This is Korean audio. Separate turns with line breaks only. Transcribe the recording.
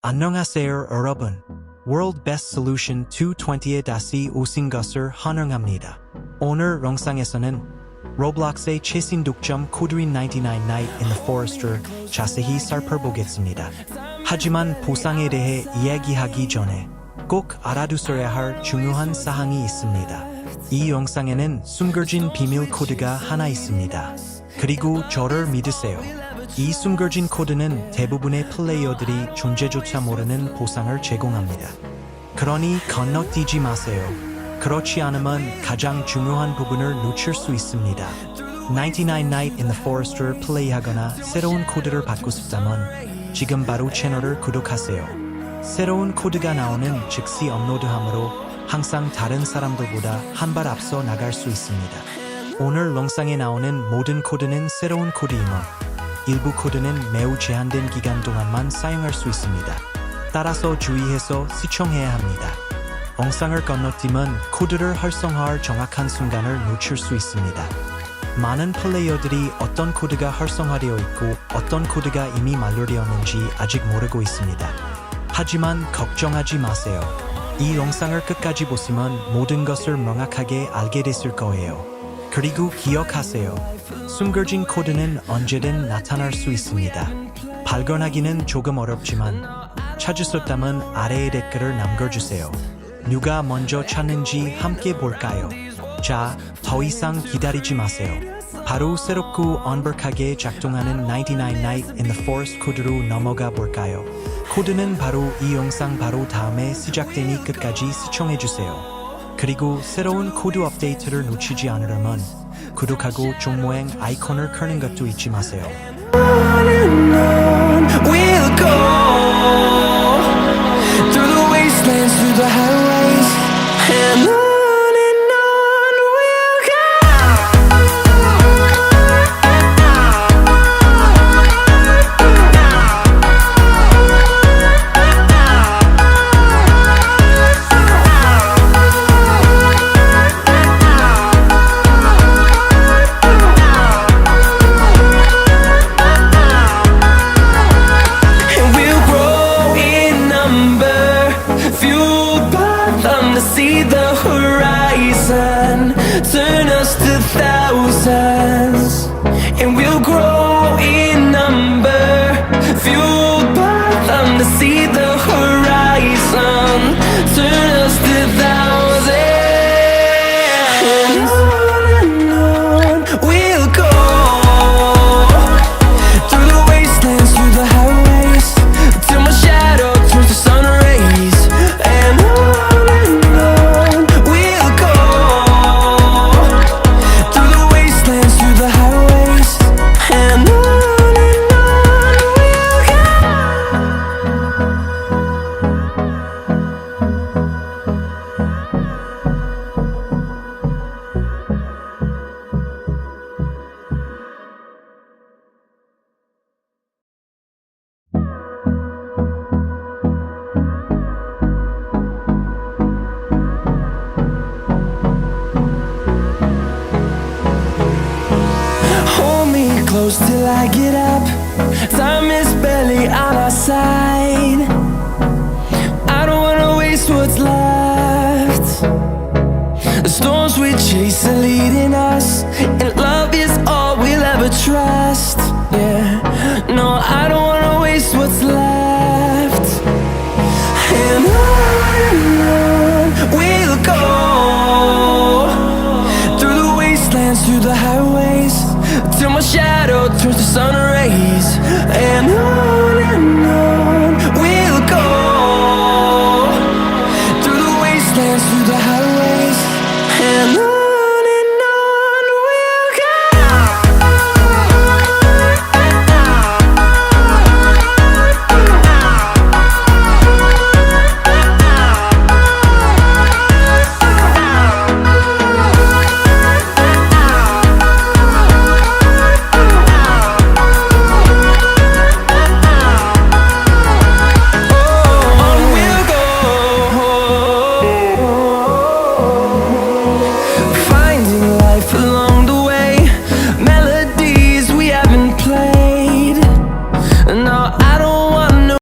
안녕하세요 여러분. World Best Solution 220에 다시 오신 것을 환영합니다. 오늘 영상에서는 Roblox의 최신 독점 코드인 99 Night in the Forest를 자세히 살펴보겠습니다. 하지만 보상에 대해 이야기하기 전에 꼭 알아두셔야 할 중요한 사항이 있습니다. 이 영상에는 숨겨진 비밀 코드가 하나 있습니다. 그리고 저를 믿으세요. 이 숨겨진 코드는 대부분의 플레이어들이 존재조차 모르는 보상을 제공합니다. 그러니 건너뛰지 마세요. 그렇지 않으면 가장 중요한 부분을 놓칠 수 있습니다. 99 Night in the Forest를 플레이하거나 새로운 코드를 받고 싶다면 지금 바로 채널을 구독하세요. 새로운 코드가 나오는 즉시 업로드하므로 항상 다른 사람들보다 한 발 앞서 나갈 수 있습니다. 오늘 영상에 나오는 모든 코드는 새로운 코드이며 일부 코드는 매우 제한된 기간 동안만 사용할 수 있습니다. 따라서 주의해서 시청해야 합니다. 영상을 건너뛰면 코드를 활성화할 정확한 순간을 놓칠 수 있습니다. 많은 플레이어들이 어떤 코드가 활성화되어 있고 어떤 코드가 이미 만료되었는지 아직 모르고 있습니다. 하지만 걱정하지 마세요. 이 영상을 끝까지 보시면 모든 것을 명확하게 알게 됐을 거예요. 그리고 기억하세요. 숨겨진 코드는 언제든 나타날 수 있습니다. 발견하기는 조금 어렵지만 찾으셨다면 아래에 댓글을 남겨주세요. 누가 먼저 찾는지 함께 볼까요? 자, 더 이상 기다리지 마세요. 바로 새롭고 완벽하게 작동하는 99 Night in the Forest 코드로 넘어가 볼까요? 코드는 바로 이 영상 바로 다음에 시작되니 끝까지 시청해주세요. 그리고 새로운 코드 업데이트를 놓치지 않으려면 구독하고 종 모양 아이콘을 켜는 것도 잊지 마세요.
On and on we'll go through the wastelands, through the highways, and on we'll go. See the horizon turn us to thousands, and we'll grow in number, fueled by them to see the horizon turn us to thousands, and on we'll go through the wastelands, through the highways, till my shadow turns to sun rays, and on close till I get up. Time is barely on our side.